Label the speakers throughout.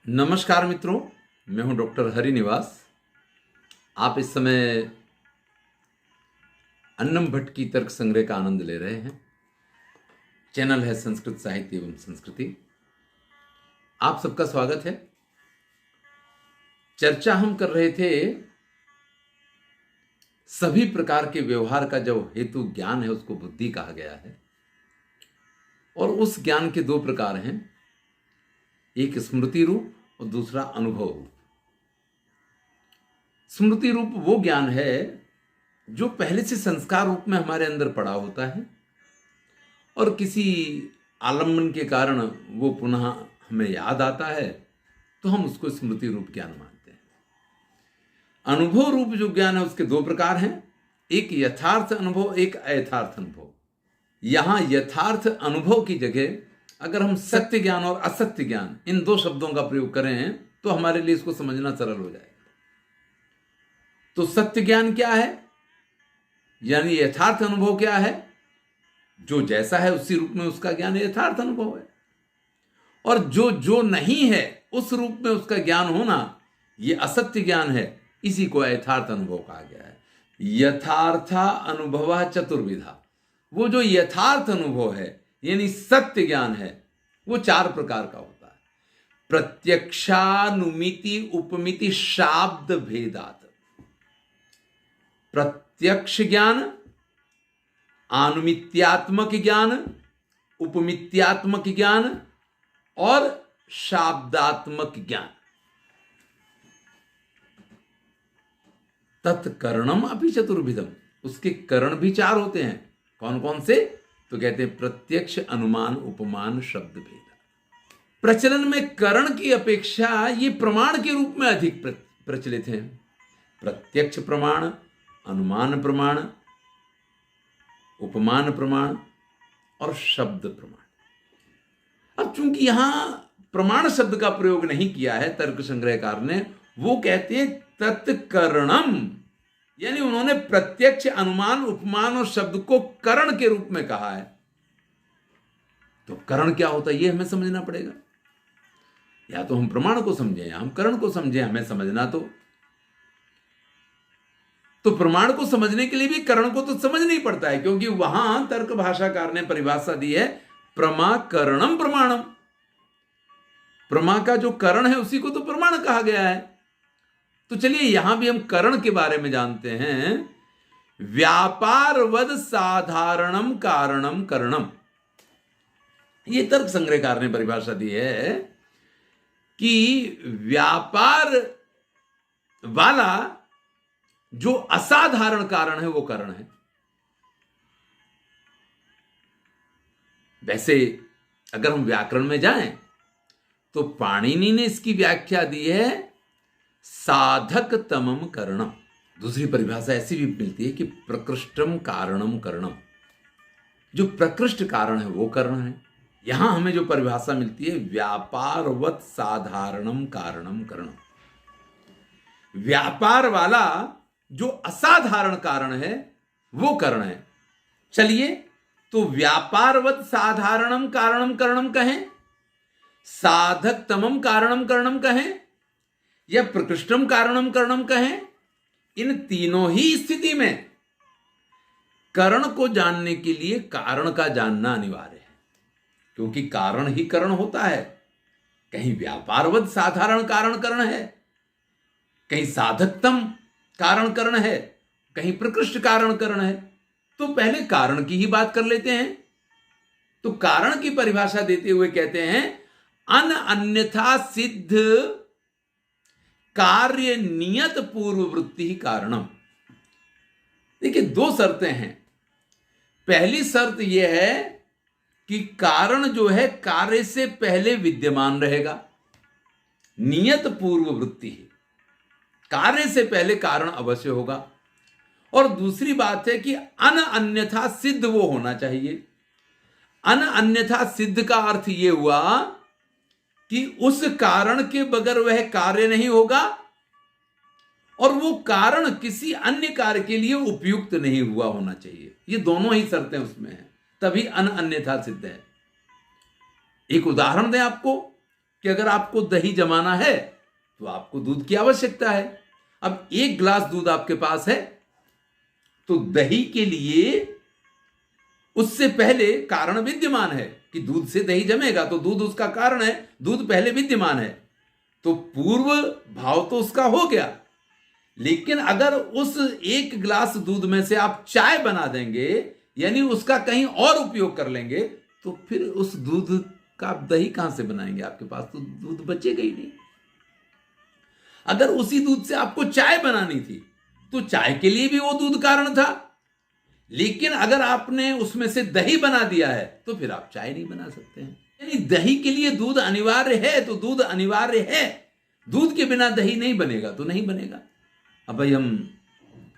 Speaker 1: नमस्कार मित्रों, मैं हूं डॉक्टर हरिनिवास। आप इस समय अन्नम भट्ट की तर्क संग्रह का आनंद ले रहे हैं। चैनल है संस्कृत साहित्य एवं संस्कृति। आप सबका स्वागत है। चर्चा हम कर रहे थे सभी प्रकार के व्यवहार का जो हेतु ज्ञान है उसको बुद्धि कहा गया है, और उस ज्ञान के दो प्रकार हैं, एक स्मृति रूप और दूसरा अनुभव रूप। स्मृति रूप वो ज्ञान है जो पहले से संस्कार रूप में हमारे अंदर पड़ा होता है और किसी आलम्बन के कारण वो पुनः हमें याद आता है, तो हम उसको स्मृति रूप ज्ञान मानते हैं। अनुभव रूप जो ज्ञान है उसके दो प्रकार हैं, एक यथार्थ अनुभव, एक अयथार्थ अनुभव। यहां यथार्थ अनुभव की जगह अगर हम सत्य ज्ञान और असत्य ज्ञान इन दो शब्दों का प्रयोग करें तो हमारे लिए इसको समझना सरल हो जाएगा। तो सत्य ज्ञान क्या है, यानी यथार्थ अनुभव क्या है? जो जैसा है उसी रूप में उसका ज्ञान यथार्थ अनुभव है, और जो जो नहीं है उस रूप में उसका ज्ञान होना यह असत्य ज्ञान है। इसी को यथार्थ अनुभव कहा गया है। यथार्था अनुभव चतुर्विधा। वो जो यथार्थ अनुभव है यानी सत्य ज्ञान है वो चार प्रकार का होता है। प्रत्यक्षानुमिति उपमिति शाब्द भेदात। प्रत्यक्ष ज्ञान, अनुमित्यात्मक ज्ञान, उपमित्यात्मक ज्ञान और शाब्दात्मक ज्ञान। तत्करणम अपि चतुर्विधम। उसके करण भी चार होते हैं। कौन कौन से? तो कहते हैं प्रत्यक्ष, अनुमान, उपमान, शब्द भेद। प्रचलन में करण की अपेक्षा ये प्रमाण के रूप में अधिक प्रचलित हैं। प्रत्यक्ष प्रमाण, अनुमान प्रमाण, उपमान प्रमाण और शब्द प्रमाण। अब चूंकि यहां प्रमाण शब्द का प्रयोग नहीं किया है तर्क संग्रहकार ने, वो कहते हैं तत्करणम, यानी उन्होंने प्रत्यक्ष, अनुमान, उपमान और शब्द को करण के रूप में कहा है। तो करण क्या होता है ये हमें समझना पड़ेगा। या तो हम प्रमाण को समझें या हम करण को समझें, हमें समझना तो प्रमाण को समझने के लिए भी करण को तो समझना ही पड़ता है, क्योंकि वहां तर्क भाषाकार ने परिभाषा दी है प्रमा करणम प्रमाणम। प्रमा का जो करण है उसी को तो प्रमाण कहा गया है। तो चलिए यहां भी हम करण के बारे में जानते हैं। व्यापारवद साधारणम कारणम करणम। ये तर्क संग्रहकार ने परिभाषा दी है कि व्यापार वाला जो असाधारण कारण है वो करण है। वैसे अगर हम व्याकरण में जाएं तो पाणिनि ने इसकी व्याख्या दी है साधक तमम करणम। दूसरी परिभाषा ऐसी भी मिलती है कि प्रकृष्टम कारणम करणम। जो प्रकृष्ट कारण है वो करण है। यहां हमें जो परिभाषा मिलती है व्यापारवत साधारणम कारणम करणम। व्यापार वाला जो असाधारण कारण है वो करण है। चलिए तो व्यापारवत साधारणम कारणम करणम कहें, साधक तमम कारणम करणम कहें या प्रकृष्टम कारणम करणम कहें, इन तीनों ही स्थिति में करण को जानने के लिए कारण का जानना अनिवार्य है, क्योंकि कारण ही करण होता है। कहीं व्यापारवत साधारण कारण करण है, कहीं साधकतम कारण करण है, कहीं प्रकृष्ट कारण करण है। तो पहले कारण की ही बात कर लेते हैं। तो कारण की परिभाषा देते हुए कहते हैं अन अन्यथा सिद्ध कार्य नियत पूर्ववृत्ति ही कारणम। देखिए दो शर्तें हैं। पहली शर्त यह है कि कारण जो है कार्य से पहले विद्यमान रहेगा, नियत पूर्ववृत्ति है, कार्य से पहले कारण अवश्य होगा। और दूसरी बात है कि अन अन्यथा सिद्ध वो होना चाहिए। अन अन्यथा सिद्ध का अर्थ यह हुआ कि उस कारण के बगैर वह कार्य नहीं होगा और वो कारण किसी अन्य कार्य के लिए उपयुक्त नहीं हुआ होना चाहिए। ये दोनों ही शर्तें उसमें हैं, तभी अन अन्यथा सिद्ध है। एक उदाहरण दें आपको कि अगर आपको दही जमाना है तो आपको दूध की आवश्यकता है। अब 1 गिलास दूध आपके पास है तो दही के लिए उससे पहले कारण विद्यमान है कि दूध से दही जमेगा, तो दूध उसका कारण है, दूध पहले विद्यमान है, तो पूर्व भाव तो उसका हो गया। लेकिन अगर उस 1 गिलास दूध में से आप चाय बना देंगे, यानी उसका कहीं और उपयोग कर लेंगे, तो फिर उस दूध का आप दही कहां से बनाएंगे? आपके पास तो दूध बचेगा ही नहीं। अगर उसी दूध से आपको चाय बनानी थी तो चाय के लिए भी वो दूध कारण था, लेकिन अगर आपने उसमें से दही बना दिया है तो फिर आप चाय नहीं बना सकते हैं। यानी दही के लिए दूध अनिवार्य है तो दूध अनिवार्य है, दूध के बिना दही नहीं बनेगा तो नहीं बनेगा। अब भाई हम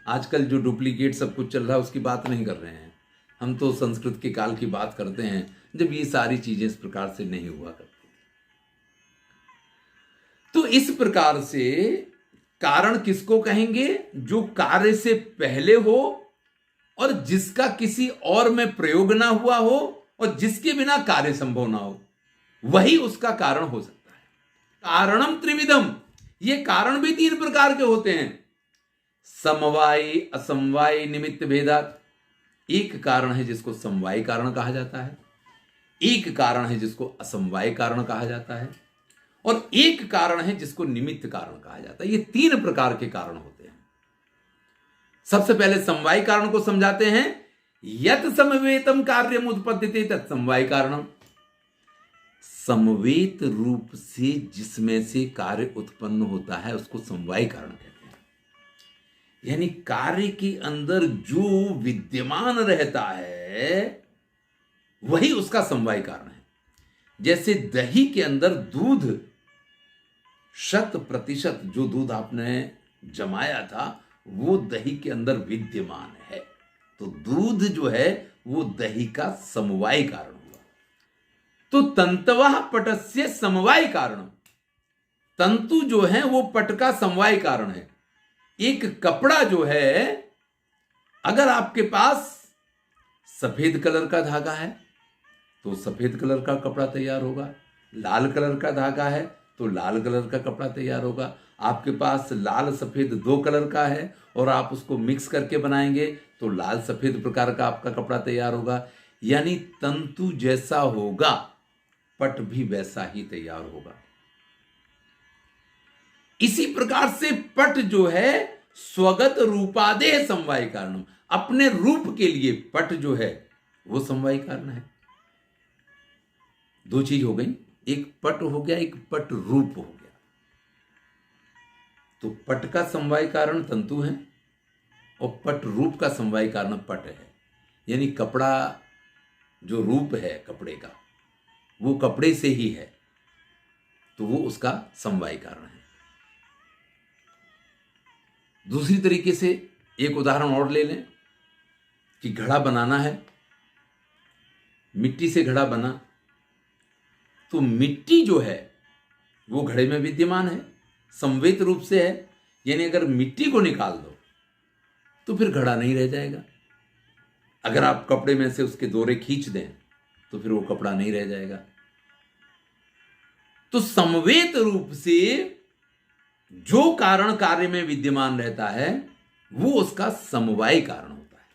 Speaker 1: आजकल जो डुप्लीकेट सब कुछ चल रहा है उसकी बात नहीं कर रहे हैं, हम तो संस्कृत के काल की बात करते हैं जब ये सारी चीजें इस प्रकार से नहीं हुआ करती। तो इस प्रकार से कारण किसको कहेंगे? जो कार्य से पहले हो और जिसका किसी और में प्रयोग ना हुआ हो और जिसके बिना कार्य संभव ना हो, वही उसका कारण हो सकता है। कारणम त्रिविधम, ये कारण भी 3 प्रकार के होते हैं। समवायी, असमवायी, निमित्त भेदात। एक कारण है जिसको समवायी कारण कहा जाता है, एक कारण है जिसको असमवायी कारण कहा जाता है, और एक कारण है जिसको निमित्त कारण कहा जाता है। ये 3 प्रकार के कारण होते हैं। सबसे पहले समवायी कारण को समझाते हैं। यत समवेतम कार्यम उत्पद्यते तत् समवायी कारणम। समवेत रूप से जिसमें से कार्य उत्पन्न होता है उसको समवायी कारण कहते हैं। यानी कार्य के अंदर जो विद्यमान रहता है वही उसका समवायी कारण है। जैसे दही के अंदर दूध 100% जो दूध आपने जमाया था वो दही के अंदर विद्यमान है, तो दूध जो है वो दही का समवायी कारण हुआ। तो तंतवः पटस्य समवायी कारण, तंतु जो है वो पट का समवायी कारण है। एक कपड़ा जो है, अगर आपके पास सफेद कलर का धागा है तो सफेद कलर का कपड़ा तैयार होगा, लाल कलर का धागा है तो लाल कलर का कपड़ा तैयार होगा। आपके पास लाल सफेद 2 कलर का है और आप उसको मिक्स करके बनाएंगे तो लाल सफेद प्रकार का आपका कपड़ा तैयार होगा। यानी तंतु जैसा होगा पट भी वैसा ही तैयार होगा। इसी प्रकार से पट जो है स्वगत रूपादेह समवायी कारणम, अपने रूप के लिए पट जो है वो समवायी कारण है। 2 चीज हो गई, एक पट हो गया, एक पट रूप हो गया। तो पट का समवायी कारण तंतु है और पट रूप का समवायी कारण पट है। यानी कपड़ा जो रूप है कपड़े का वो कपड़े से ही है, तो वो उसका समवायी कारण है। दूसरी तरीके से एक उदाहरण और ले लें कि घड़ा बनाना है, मिट्टी से घड़ा बना, तो मिट्टी जो है वो घड़े में विद्यमान है, समवेत रूप से है। यानी अगर मिट्टी को निकाल दो तो फिर घड़ा नहीं रह जाएगा। अगर आप कपड़े में से उसके डोरे खींच दें तो फिर वो कपड़ा नहीं रह जाएगा। तो समवेत रूप से जो कारण कार्य में विद्यमान रहता है वो उसका समवायी कारण होता है।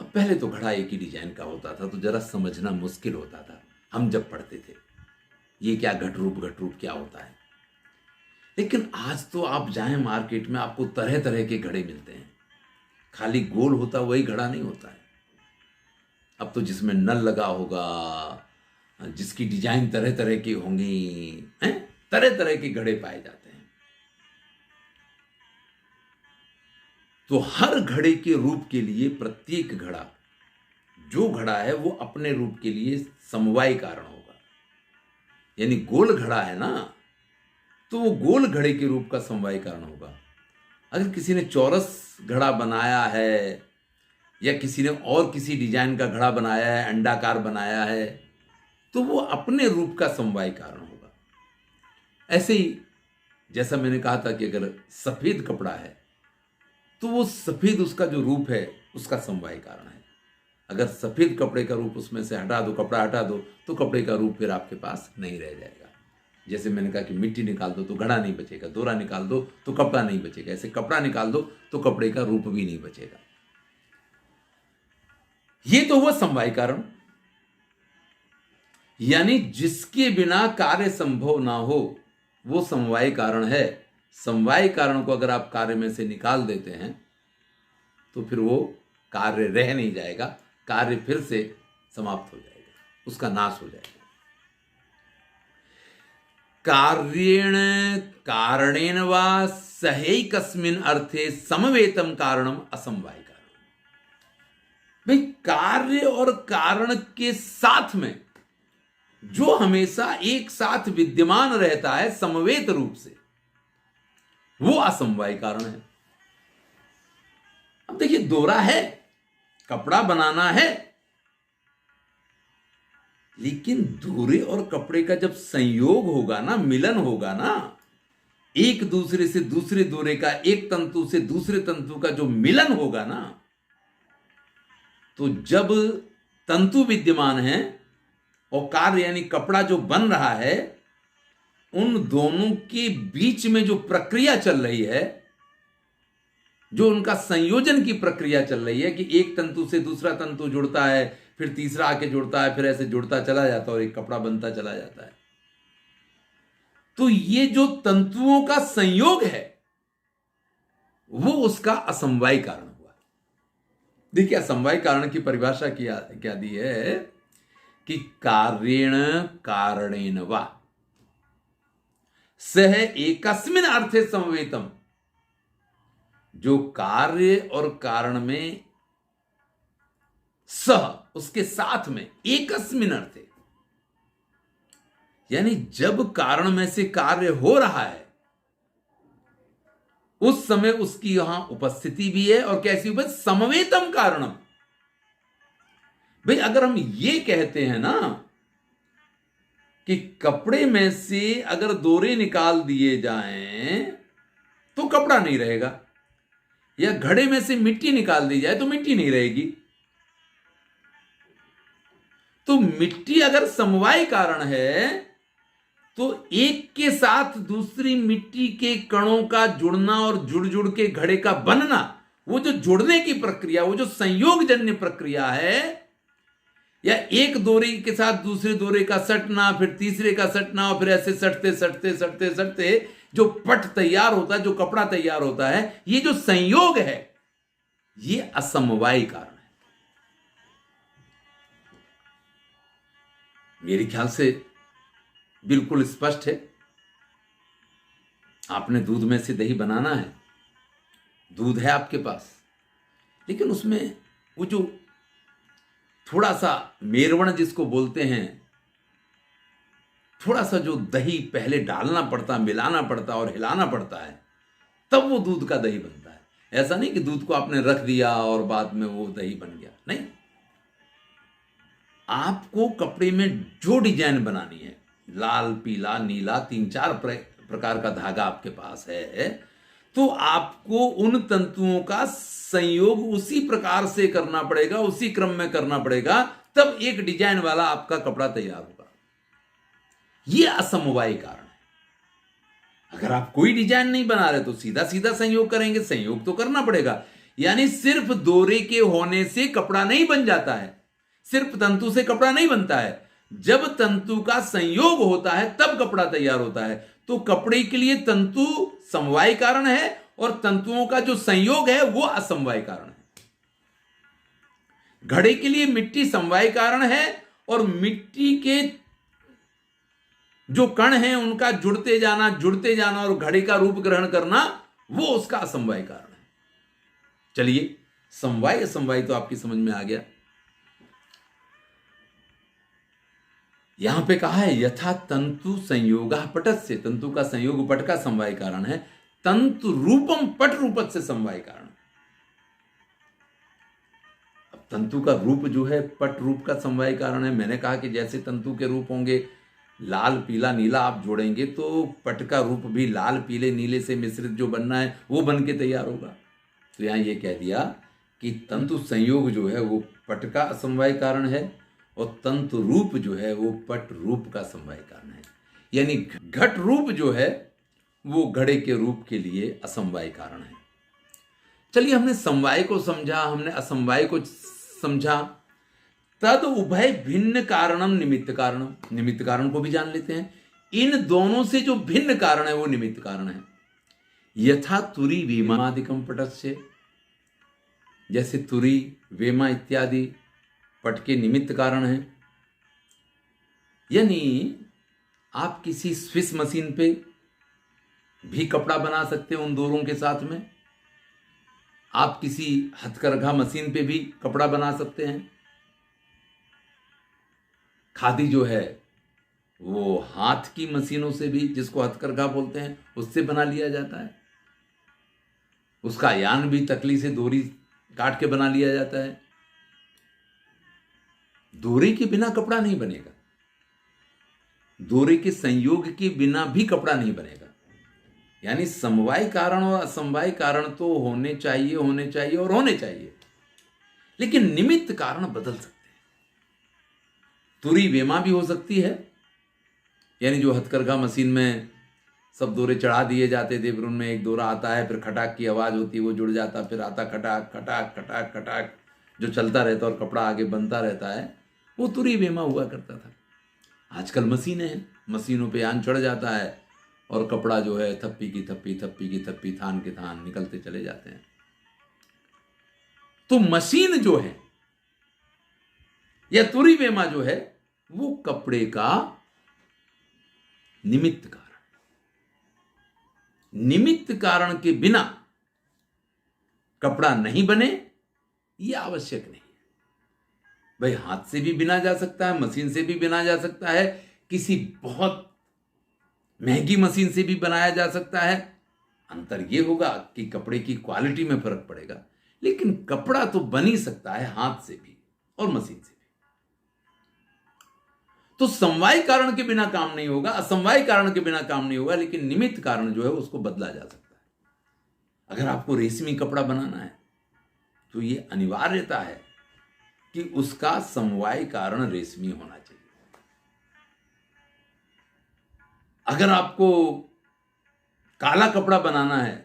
Speaker 1: अब पहले तो घड़ा एक ही डिजाइन का होता था तो जरा समझना मुश्किल होता था, हम जब पढ़ते थे ये क्या घट रूप क्या होता है। लेकिन आज तो आप जाएं मार्केट में आपको तरह तरह के घड़े मिलते हैं। खाली गोल होता वही घड़ा नहीं होता है, अब तो जिसमें नल लगा होगा, जिसकी डिजाइन तरह तरह की होंगी, तरह तरह के घड़े पाए जाते हैं। तो हर घड़े के रूप के लिए प्रत्येक घड़ा जो घड़ा है वो अपने रूप के लिए समवायी कारण होगा। यानी गोल घड़ा है ना, तो वो गोल घड़े के रूप का समवायी कारण होगा। अगर किसी ने चौरस घड़ा बनाया है या किसी ने और किसी डिजाइन का घड़ा बनाया है, अंडाकार बनाया है, तो वो अपने रूप का समवायी कारण होगा। ऐसे ही जैसा मैंने कहा था कि अगर सफेद कपड़ा है तो वो सफेद उसका जो रूप है उसका समवायी कारण है। अगर सफेद कपड़े का रूप उसमें से हटा दो, कपड़ा हटा दो, तो कपड़े का रूप फिर आपके पास नहीं रह जाएगा। जैसे मैंने कहा कि मिट्टी निकाल दो तो घड़ा नहीं बचेगा, दोहरा निकाल दो तो कपड़ा नहीं बचेगा, ऐसे कपड़ा निकाल दो तो कपड़े का रूप भी नहीं बचेगा। ये तो हुआ समवाय कारण, यानी जिसके बिना कार्य संभव ना हो वो समवाय कारण है। समवाय कारण को अगर आप कार्य में से निकाल देते हैं तो फिर वो कार्य रह नहीं जाएगा, कार्य फिर से समाप्त हो जाएगा, उसका नाश हो जाएगा। कार्येण कारणेन वा सहैकस्मिन् अर्थे समवेतम कारणम असमवाय कारण। भाई कार्य और कारण के साथ में जो हमेशा एक साथ विद्यमान रहता है समवेत रूप से, वो असमवाय कारण है। अब देखिए, दोहरा है, कपड़ा बनाना है, लेकिन दोहरे और कपड़े का जब संयोग होगा ना, मिलन होगा ना, एक दूसरे से दूसरे दोहरे का, एक तंतु से दूसरे तंतु का जो मिलन होगा ना, तो जब तंतु विद्यमान है और कार्य यानी कपड़ा जो बन रहा है, उन दोनों के बीच में जो प्रक्रिया चल रही है, जो उनका संयोजन की प्रक्रिया चल रही है कि एक तंतु से दूसरा तंतु जुड़ता है, फिर तीसरा आके जुड़ता है, फिर ऐसे जुड़ता चला जाता है और एक कपड़ा बनता चला जाता है। तो ये जो तंतुओं का संयोग है वो उसका असमवाय कारण हुआ। देखिए, असमवाय कारण की परिभाषा क्या दी है कि कार्येण कारणेन वा सह एकस्मिन् अर्थे समवेतम। जो कार्य और कारण में सह, उसके साथ में, एकस्मिन् अर्थे, यानी जब कारण में से कार्य हो रहा है उस समय उसकी यहां उपस्थिति भी है। और कैसी उपस्थिति? समवेतम कारणम। भाई अगर हम ये कहते हैं ना कि कपड़े में से अगर दोरे निकाल दिए जाएं तो कपड़ा नहीं रहेगा, या घड़े में से मिट्टी निकाल दी जाए तो मिट्टी नहीं रहेगी, तो मिट्टी अगर समवाय कारण है तो एक के साथ दूसरी मिट्टी के कणों का जुड़ना और जुड़ जुड़ के घड़े का बनना, वो जो जुड़ने की प्रक्रिया, वो जो संयोगजन्य प्रक्रिया है, या एक दोरे के साथ दूसरे दोरे का सटना, फिर तीसरे का सटना, और फिर ऐसे सटते सटते सटते सटते जो पट तैयार होता है, जो कपड़ा तैयार होता है, ये जो संयोग है ये असमवाय कारण है। मेरे ख्याल से बिल्कुल स्पष्ट है। आपने दूध में से दही बनाना है, दूध है आपके पास, लेकिन उसमें वो जो थोड़ा सा मेरवण जिसको बोलते हैं, थोड़ा सा जो दही पहले डालना पड़ता, मिलाना पड़ता और हिलाना पड़ता है, तब वो दूध का दही बनता है। ऐसा नहीं कि दूध को आपने रख दिया और बाद में वो दही बन गया, नहीं। आपको कपड़े में जो डिजाइन बनानी है, लाल, पीला, नीला, 3-4 प्रकार का धागा आपके पास है, तो आपको उन तंतुओं का संयोग उसी प्रकार से करना पड़ेगा, उसी क्रम में करना पड़ेगा, तब एक डिजाइन वाला आपका कपड़ा तैयार होगा। यह असमवाय कारण है। अगर आप कोई डिजाइन नहीं बना रहे तो सीधा सीधा संयोग करेंगे, संयोग तो करना पड़ेगा। यानी सिर्फ दोरे के होने से कपड़ा नहीं बन जाता है, सिर्फ तंतु से कपड़ा नहीं बनता है। जब तंतु का संयोग होता है तब कपड़ा तैयार होता है। तो कपड़े के लिए तंतु समवाय कारण है और तंतुओं का जो संयोग है वो असमवाय कारण है। घड़े के लिए मिट्टी समवाय कारण है और मिट्टी के जो कण हैं उनका जुड़ते जाना और घड़े का रूप ग्रहण करना, वो उसका असमवाय कारण है। चलिए, समवाय असमवाय तो आपकी समझ में आ गया। यहां पे कहा है यथा तंतु संयोगः पटस्य, तंतु का संयोग पट का समवाय कारण है। तंतु रूपम पट रूपत से समवाय कारण। अब तंतु का रूप जो है पट रूप का समवाय कारण है। मैंने कहा कि जैसे तंतु के रूप होंगे लाल, पीला, नीला, आप जोड़ेंगे तो पट का रूप भी लाल, पीले, नीले से मिश्रित जो बनना है वो बन के तैयार होगा। तो यहां ये कह दिया कि तंतु संयोग जो है वो पट का असमवाय कारण है और तंतु रूप जो है वो पट रूप का समवाय कारण है। यानी घट रूप जो है वो घड़े के रूप के लिए असमवाय कारण है। चलिए, हमने समवाय को समझा, हमने असमवाय को समझा। तद उभय भिन्न कारणम निमित्त कारणम, निमित्त कारण को भी जान लेते हैं। इन दोनों से जो भिन्न कारण है वो निमित्त कारण है। यथा तुरी वेमादिकम पटस्य, जैसे तुरी वेमा इत्यादि पट के निमित्त कारण है। यानी आप किसी स्विस मशीन पे भी कपड़ा बना सकते हैं उन डोरों के साथ में। आप किसी हथकरघा मशीन पे भी कपड़ा बना सकते हैं। खादी जो है वो हाथ की मशीनों से भी, जिसको हथकरघा बोलते हैं, उससे बना लिया जाता है। उसका यान भी तकली से डोरी काट के बना लिया जाता है। डोरी के बिना कपड़ा नहीं बनेगा, डोरी के संयोग के बिना भी कपड़ा नहीं बनेगा। यानी समवाय कारण और असमवाय कारण तो होने चाहिए और होने चाहिए, लेकिन निमित्त कारण बदल सकते हैं। तुरी वेमा भी हो सकती है, यानी जो हथकरघा मशीन में सब दोरे चढ़ा दिए जाते थे, फिर उनमें एक दोरा आता है, फिर खटाक की आवाज होती है, वो जुड़ जाता, फिर आता खटाक खटाक खटाक खटाक, जो चलता रहता और कपड़ा आगे बनता रहता है, वो तुरी वेमा हुआ करता था। आजकल मशीनें हैं, मशीनों पे यान चढ़ जाता है और कपड़ा जो है थप्पी की थप्पी, थप्पी की थप्पी, थान के थान निकलते चले जाते हैं। तो मशीन जो है या तुरी वेमा जो है वो कपड़े का निमित्त कारण, निमित्त कारण के बिना कपड़ा नहीं बने ये आवश्यक नहीं है। भाई, हाथ से भी बिना जा सकता है, मशीन से भी बिना जा सकता है, किसी बहुत महंगी मशीन से भी बनाया जा सकता है। अंतर यह होगा कि कपड़े की क्वालिटी में फर्क पड़ेगा, लेकिन कपड़ा तो बन ही सकता है हाथ से भी और मशीन से भी। तो समवाय कारण के बिना काम नहीं होगा, असमवाय कारण के बिना काम नहीं होगा, लेकिन निमित्त कारण जो है उसको बदला जा सकता है। अगर आपको रेशमी कपड़ा बनाना है तो यह अनिवार्यता है कि उसका समवाय कारण रेशमी होना चाहिए। अगर आपको काला कपड़ा बनाना है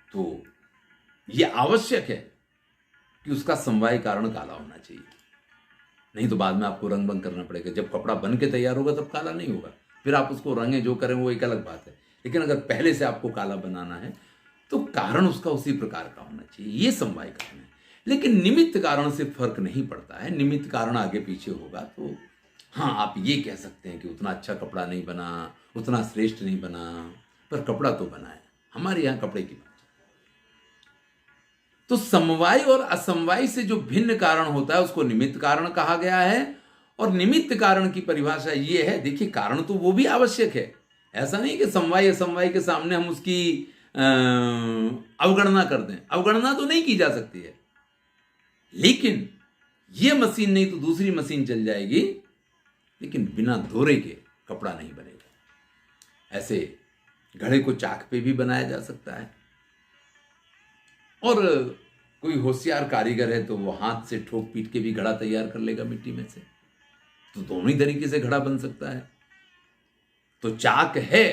Speaker 1: तो यह आवश्यक है कि उसका समवाय कारण काला होना चाहिए, नहीं तो बाद में आपको रंग बंग करना पड़ेगा। जब कपड़ा बन के तैयार होगा तब काला नहीं होगा, फिर आप उसको रंगे जो करें वो एक अलग बात है। लेकिन अगर पहले से आपको काला बनाना है तो कारण उसका उसी प्रकार का होना चाहिए, ये समवाय कारण है। लेकिन निमित्त कारण से फर्क नहीं पड़ता है। निमित्त कारण आगे पीछे होगा तो हाँ, आप ये कह सकते हैं कि उतना अच्छा कपड़ा नहीं बना, उतना श्रेष्ठ नहीं बना, पर कपड़ा तो बना है। हमारे यहां कपड़े की बात। तो समवाय और असमवाय से जो भिन्न कारण होता है उसको निमित्त कारण कहा गया है। और निमित्त कारण की परिभाषा ये है, देखिए, कारण तो वो भी आवश्यक है। ऐसा नहीं कि समवाय असमवाय के सामने हम उसकी अवगणना कर दें। अवगणना तो नहीं की जा सकती है, लेकिन ये मशीन नहीं तो दूसरी मशीन चल जाएगी, लेकिन बिना दोरे के कपड़ा नहीं बनेगा। ऐसे घड़े को चाक पे भी बनाया जा सकता है, और कोई होशियार कारीगर है तो वो हाथ से ठोक पीट के भी घड़ा तैयार कर लेगा मिट्टी में से, तो दोनों ही तरीके से घड़ा बन सकता है। तो चाक है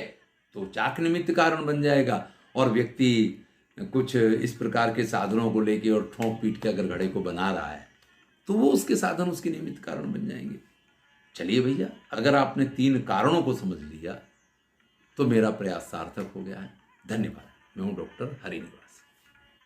Speaker 1: तो चाक निमित्त कारण बन जाएगा, और व्यक्ति कुछ इस प्रकार के साधनों को लेके और ठोक पीट के अगर घड़े को बना रहा है तो वो उसके साधन उसके निमित्त कारण बन जाएंगे। चलिए भैया, अगर आपने 3 कारणों को समझ लिया तो मेरा प्रयास सार्थक हो गया है। धन्यवाद। मैं हूं डॉक्टर हरिनिवास।